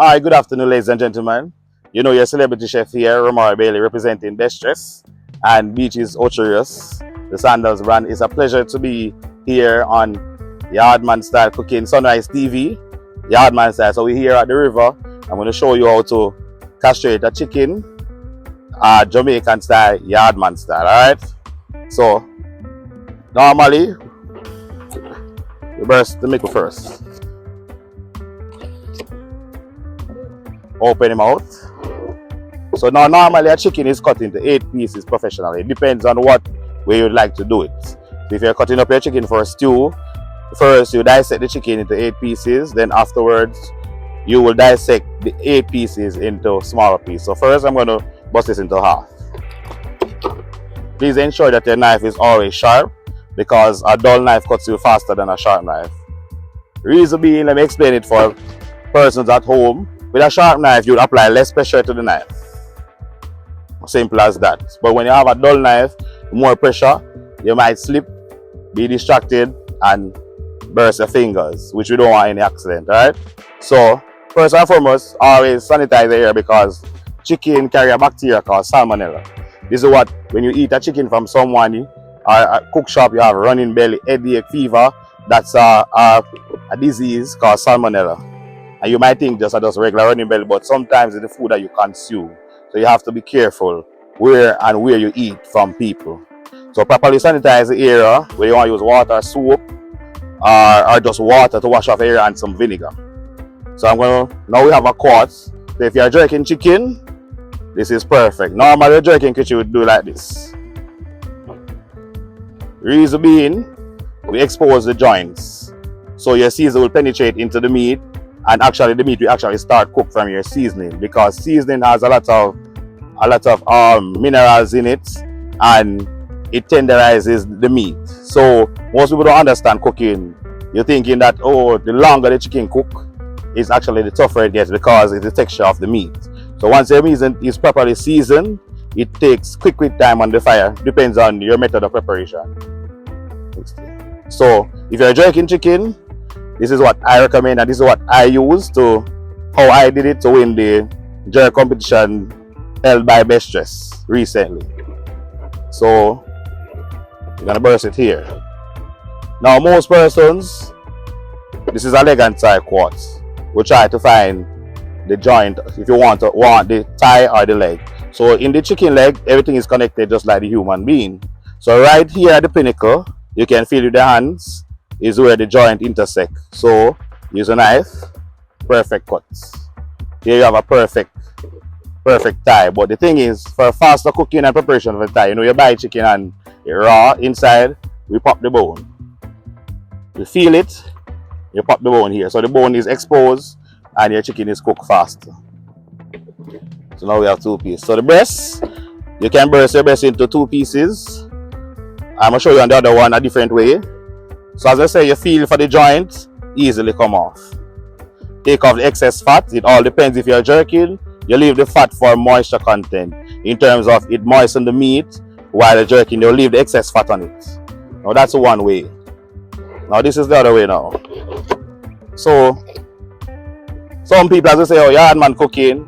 Hi, good afternoon, ladies and gentlemen. You know your celebrity chef here, Romar Bailey, representing Best Dress and Beaches Ocherius, the Sandals brand. It's a pleasure to be here on Yardman Style Cooking Sunrise TV, Yardman Style. So we're here at the river. I'm going to show you how to castrate a chicken, Jamaican style, Yardman style. All right. So normally, you burst the middle first. Open him out. So now normally a chicken is cut into 8 pieces professionally. It depends on what way you'd like to do it. So if you're cutting up your chicken for a stew, first you dissect the chicken into 8 pieces, then afterwards you will dissect the 8 pieces into smaller pieces. So first I'm going to bust this into half. Please ensure that your knife is always sharp, because a dull knife cuts you faster than a sharp knife. Reason being, let me explain it for persons at home. With a sharp knife, you would apply less pressure to the knife. Simple as that. But when you have a dull knife, more pressure, you might slip, be distracted, and burst your fingers, which we don't want any accident, right? So, first and foremost, always sanitize the area, because chicken carry a bacteria called salmonella. This is what, when you eat a chicken from someone or a cook shop, you have running belly, headache, fever. That's a disease called salmonella. And you might think just regular running belly, but sometimes it's the food that you consume. So you have to be careful where you eat from people. So properly sanitize the area, where you want to use water, soap, or just water to wash off the area, and some vinegar. So now we have a quart. So if you're jerking chicken, this is perfect. Normally jerking chicken would do like this. Reason being, we expose the joints. So your seasoning will penetrate into the meat, and actually the meat will actually start cook from your seasoning, because seasoning has a lot of minerals in it, and it tenderizes the meat. So most people don't understand cooking. You're thinking that, oh, the longer the chicken cook, is actually the tougher it gets, because it's the texture of the meat. So once your meat is properly seasoned, it takes quick time on the fire. Depends on your method of preparation. So if you're jerking chicken, this is what I recommend, and this is what I use how I did it to win the jerk competition held by Best Dress recently. So you're gonna burst it here. Now most persons, this is a leg and thigh quartz. We'll try to find the joint if you want the thigh or the leg. So in the chicken leg, everything is connected just like the human being. So right here at the pinnacle, you can feel with the hands, is where the joint intersect. So use a knife, perfect cuts. Here you have a perfect thigh. But the thing is, for faster cooking and preparation of the thigh, you buy chicken and it's raw inside, we pop the bone. You feel it, you pop the bone here. So the bone is exposed and your chicken is cooked faster. So now we have 2 pieces. So the breast, you can burst your breast into 2 pieces. I'm going to show you on the other one a different way. So as I say, you feel for the joint, easily come off. Take off the excess fat. It all depends. If you're jerking, you leave the fat for moisture content. In terms of it moisten the meat, while you're jerking, you'll leave the excess fat on it. Now that's one way. Now this is the other way now. So some people, as I say, oh, Yardman cooking,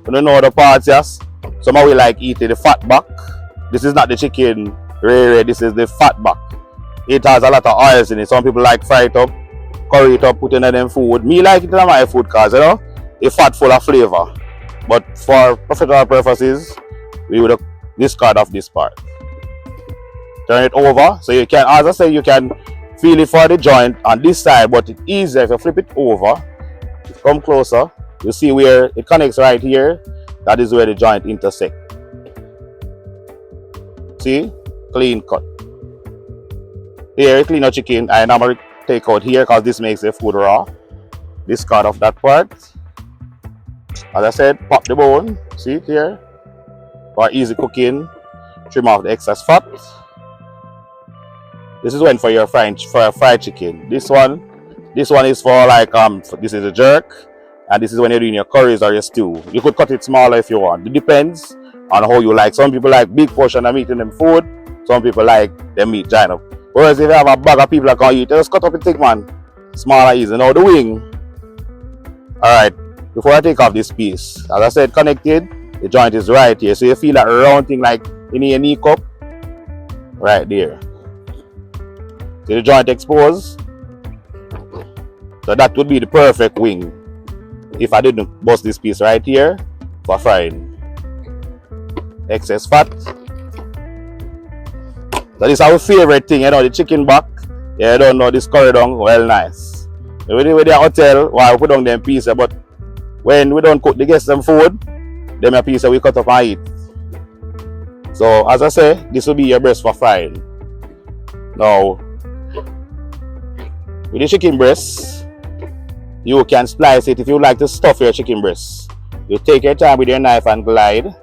you don't know the parts, yes? Some of we like eating the fat back. This is not the chicken rare, this is the fat back. It has a lot of oils in it. Some people like fry it up, curry it up, put in them food. Me like it in my food, because it's fat full of flavor. But for professional purposes, we would discard off this part. Turn it over, so you can, as I say, you can feel it for the joint on this side, but it's easier if you flip it over. Come closer, you see where it connects right here. That is where the joint intersect. See? Clean cut. Here, clean your chicken. I normally take out here because this makes the food raw. Discard off that part. As I said, pop the bone. See it here? For easy cooking. Trim off the excess fat. This is one for your fried chicken. This one is for like this is a jerk, and this is when you're doing your curries or your stew. You could cut it smaller if you want. It depends on how you like. Some people like big portion of meat in them food. Some people like them meat giant up. Whereas if you have a bag of people that can eat, just cut up a thick man. Smaller easy. Now the wing. Alright. before I take off this piece. As I said, connected, the joint is right here. So you feel that round thing like in your knee cup, right there. See the joint exposed? So that would be the perfect wing if I didn't bust this piece right here for frying. Excess fat. So this is our favorite thing, you know, the chicken back. Yeah, I don't know, this curry down, well nice. With the hotel, while we put on them pieces, but when we don't cook the guests some food, them a piece we cut up and eat. So as I say, this will be your breast for frying. Now, with the chicken breast, you can slice it if you like to stuff your chicken breast. You take your time with your knife and glide.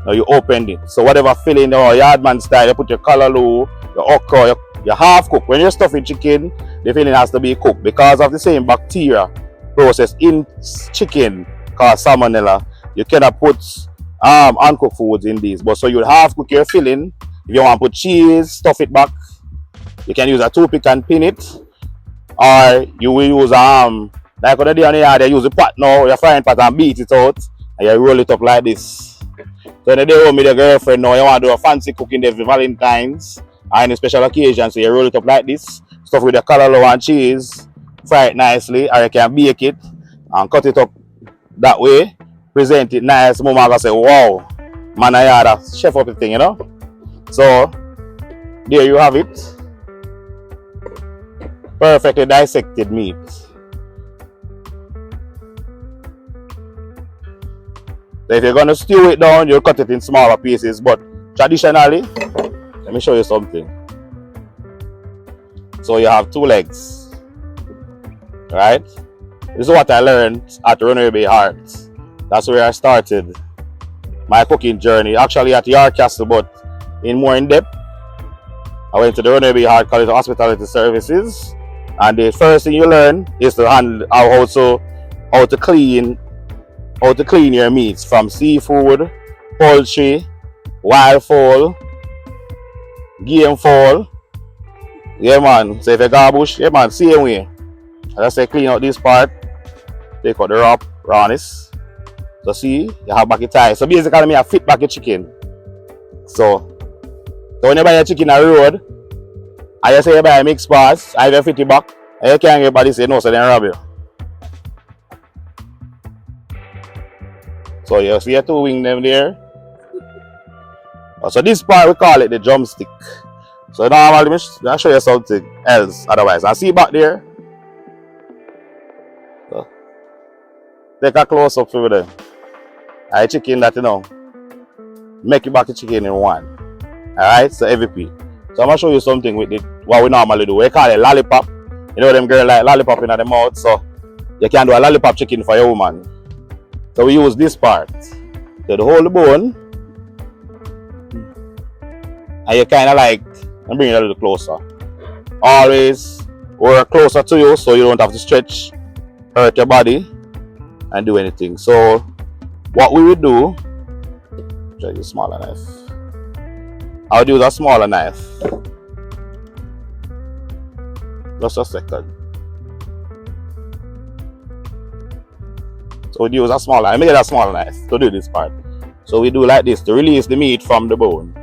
Now you open it. So whatever filling or Yardman style, you put your callaloo, your okra, your half cook. When you're stuffing chicken, the filling has to be cooked because of the same bacteria process in chicken called salmonella. You cannot put uncooked foods in these. But so you half cook your filling. If you want to put cheese, stuff it back. You can use a toothpick and pin it. Or you will use like on the day on the yard, they use a pot now, your frying pot and beat it out and you roll it up like this. So the day home with your girlfriend now, you want to do a fancy cooking day for Valentine's or any special occasion, so you roll it up like this, stuff with the callaloo and cheese, fry it nicely, or you can bake it and cut it up that way, present it nice. Mama gonna say, wow, man, I had a chef up the thing, you know. So there you have it. Perfectly dissected meat. So if you're going to stew it down, you'll cut it in smaller pieces. But traditionally, let me show you something. So you have two legs, right? This is what I learned at Runaway Bay Heart. That's where I started my cooking journey. Actually at Yard Castle, but more in depth. I went to the Runaway Bay Heart College of Hospitality Services. And the first thing you learn is to handle how to clean your meats from seafood, poultry, wild fowl, game fowl. Yeah man, so if you got bush, yeah man, same way. As I say, clean out this part, take out the rawness. So see, you have back your tie. So basically, I fit back your chicken. So when you buy your chicken on the road, and you say you buy a mixed parts, I have 50 back, and you can't get body say no, so then rob you. So you see your two wing them there. So this part we call it the drumstick. So now I'll show you something else otherwise. I see back there. So, take a close up over there. I chicken that you know. Make it back the chicken in one. Alright, so every piece. So I'm gonna show you something with it, what we normally do. We call it lollipop. You know them girls like lollipop in the mouth, so you can do a lollipop chicken for your woman. So we use this part. So the whole bone. And you kinda like and bring it a little closer. Always work closer to you so you don't have to stretch, hurt your body and do anything. So what we would do, try to use a smaller knife. I would use a smaller knife. Just a second. So we use a smaller, I made a smaller knife to do this part. So we do like this to release the meat from the bone.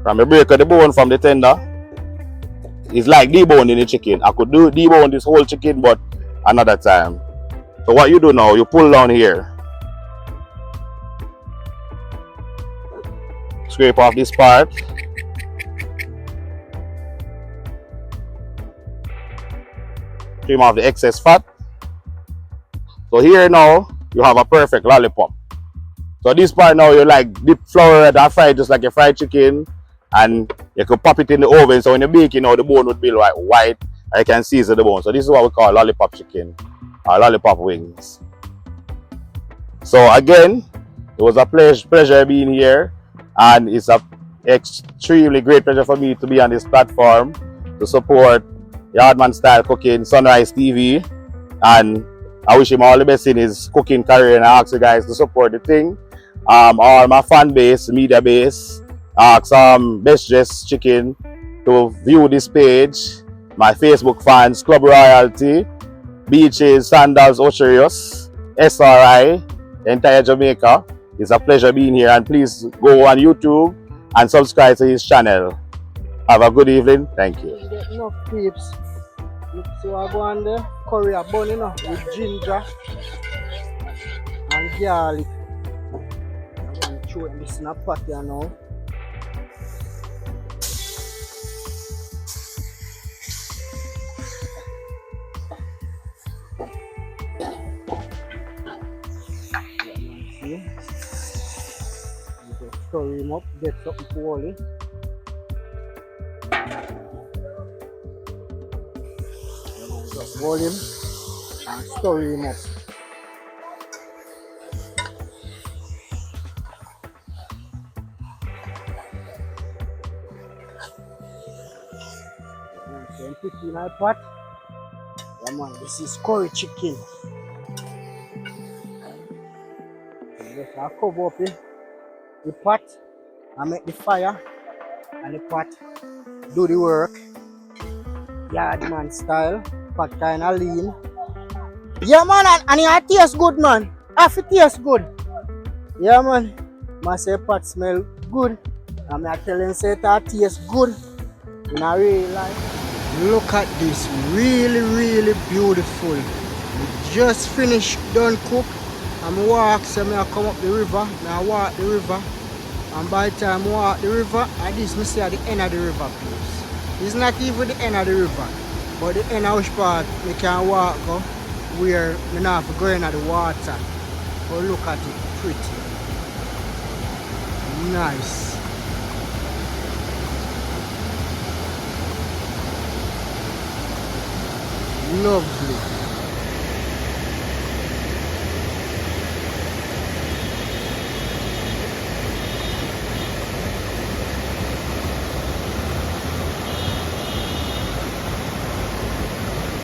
From the break of the bone from the tender, it's like deboning the chicken. I could do debone this whole chicken, but another time. So what you do now, you pull down here. Scrape off this part. Trim off the excess fat. So here now, you have a perfect lollipop. So this part now, you like dip flour and fry it just like a fried chicken. And you could pop it in the oven, so when you bake, you know, the bone would be like white and you can season the bone. So this is what we call lollipop chicken or lollipop wings. So again, it was a pleasure being here, and it's an extremely great pleasure for me to be on this platform to support Yardman Style Cooking, Sunrise TV, and I wish him all the best in his cooking career, and I ask you guys to support the thing. All my fan base, media base, ask Best Dressed Chicken to view this page, my Facebook fans, Club Royalty, Beaches, Sandals, Ocherios, SRI, entire Jamaica. It's a pleasure being here, and please go on YouTube and subscribe to his channel. Have a good evening. Thank you. Get enough peeps. So I go on there, curry a bun, you know, with ginger and garlic. I'm going to throw this in a pot here now. See? Just stir him up, get something boiling. Just boil him and stir him up. Then put in a pot. Yeah, man, this is curry chicken. Just cover up the pot and make the fire and the pot do the work. Yardman style. Pot kind of lean. Yeah, man, and it tastes good, man. It tastes good. Yeah, man. I say pot smell good. And I tell him say it tastes good. And I really like. Look at this, really beautiful. We just finished done cook. I'm walk, so I come up the river. I walk the river. And by the time I walk the river, at this I see at the end of the river place. It's not even the end of the river. But the end of which part we can walk go where we not have to go into the water. But look at it, pretty. Nice. Lovely.